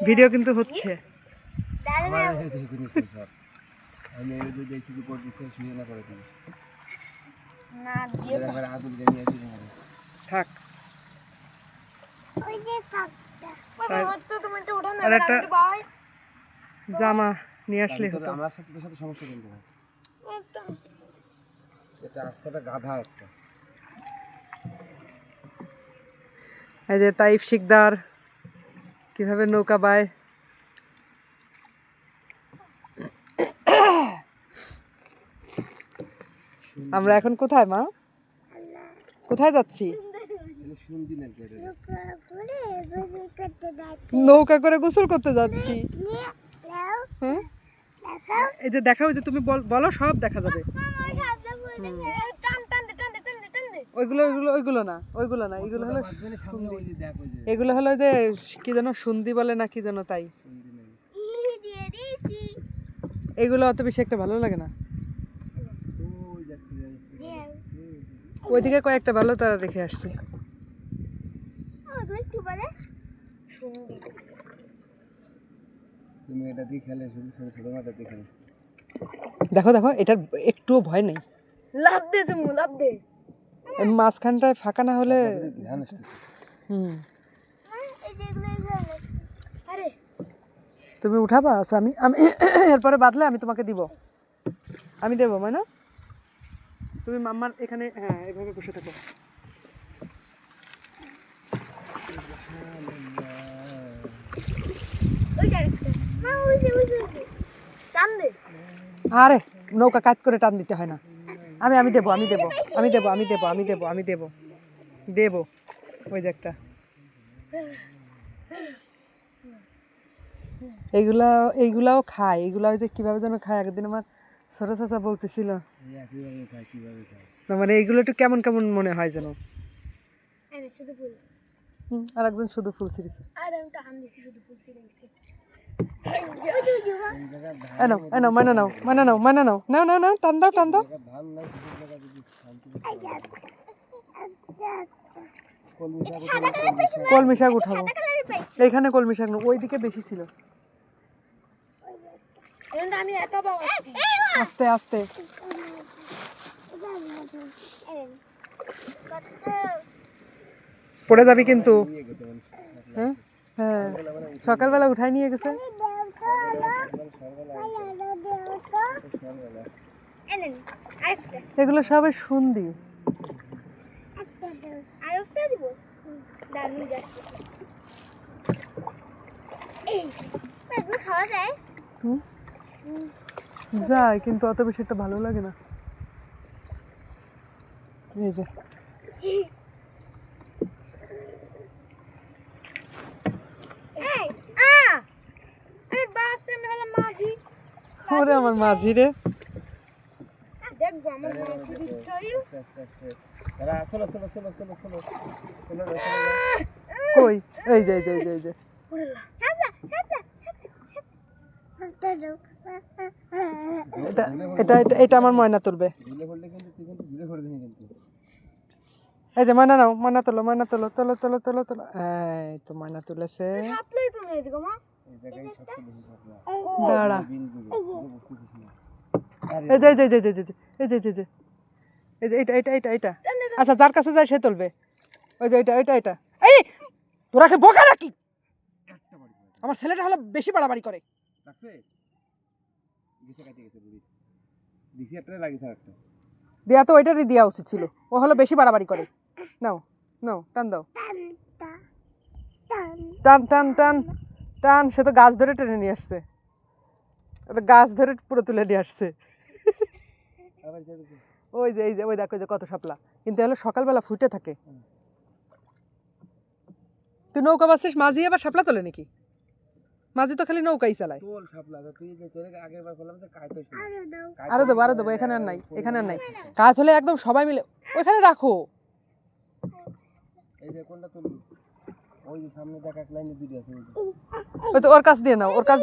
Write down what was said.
Video কিন্তু হচ্ছে। থাক আর একটা জামা নিয়ে আসলে হতো। আমার সাথে তোর সাথে সমস্যা কিন্তু না, এটা রাস্তাটা গাধা একটা। এই যে তাইফ শিকদার কিভাবে নৌকা বায়। আমরা এখন কোথায় মা, কোথায় যাচ্ছি? নৌকা করে গোসল করতে যাচ্ছি। হ্যাঁ এই যে দেখাও, যে তুমি বলো সব দেখা যাবে। ওইগুলো ওইগুলো ওইগুলো না, ওইগুলো না, এগুলো হলো এগুলো হলো যে কি যেন সুন্দি বলে না কি যেন, তাই এগুলো অত বেশি একটা ভালো লাগে না। ওইদিকে কয়েকটা ভালো তারা দেখে আসছে। দেখো দেখো, এটার একটুও ভয় নেই। লাভ দে জমু, লাভ দে। মাঝখানটায় ফাঁকা না হলে তুমি উঠাবা। আচ্ছা আমি আমি এরপরে বাঁধলে আমি তোমাকে দিব, আমি দেবো মানে। তুমি মাম্মার এখানে, হ্যাঁ এভাবে বসে থাকো। আরে নৌকা কাজ করে টান দিতে হয় না। আমি আমি দেবো, আমি দেবো, আমি দেবো, আমি দেবো, আমি দেবো, আমি দেবো, দেবো। ওই যে একটা, এইগুলাও খায়। এইগুলা ওই যে কিভাবে যেন খায়, একদিন আমার ছোট চাচা বলতেছিল। না মানে এইগুলো একটু কেমন কেমন মনে হয় যেন। আর একজন শুধু ফুল ছিঁড়েছে। এনো এনো মানে নাও, মানে নাও, মানে নাও, নাও নাও নাও, টান দাও, টান দাও। কলমি শাক উঠাবো, এইখানে কলমি শাক না, ওইদিকে বেশি ছিল। আস্তে আস্তে পড়ে যাবি কিন্তু। হ্যাঁ হ্যাঁ, সকালবেলা উঠাই নিয়ে গেছে। এগুলো সবাই সুন্দি। যায় কিন্তু অত বেশি একটা ভালো লাগে না। এই যে ওরে আমার মাঝি রে, কই এই যে এই যে এই যে এটা এটা এটা আমার ময়না তুলবে। এই যে ময়না নাও, ময়না তোলো, ময়না তোলো, তোলো তোলো তোলো তোলো। এই তো ময়না তুলেছে। দাঁড়া, এই যে এই যে এই যে এই যে এই যে এই যে এটা এটা এটা এটা। আচ্ছা যার কাছে যায় সে তুলবে। ওই যে এটা এটা এটা। এই তোরা কি বোকা নাকি? আমার ছেলেটা হলো বেশি বাড়াবাড়ি করে। দেয়া তো ওইটারই দেওয়া উচিত ছিল, ও হলো বেশি বাড়াবাড়ি করে। নাও নাও, টান দাও, টান টান টান টান। সে তো গাছ ধরে টেনে নিয়ে আসছে, গাছ ধরে পুরো তুলে নিয়ে আসছে। ওই যে এই যে ওই দেখো, যে কত শাপলা, কিন্তু হলো সকালবেলা ফুটে থাকে। তুই নৌকা বাসিস, মাঝি আবার শাপলা তোলে নাকি? মাঝি তো খালি নৌকাই চালায়। আরো দেবো, আরো দেবো, এখানে আর নাই, এখানে আর নাই। কাজ হলে একদম সবাই মিলে ওইখানে রাখো। ওই তো ওর কাছ দিয়ে নাও, ওর কাছ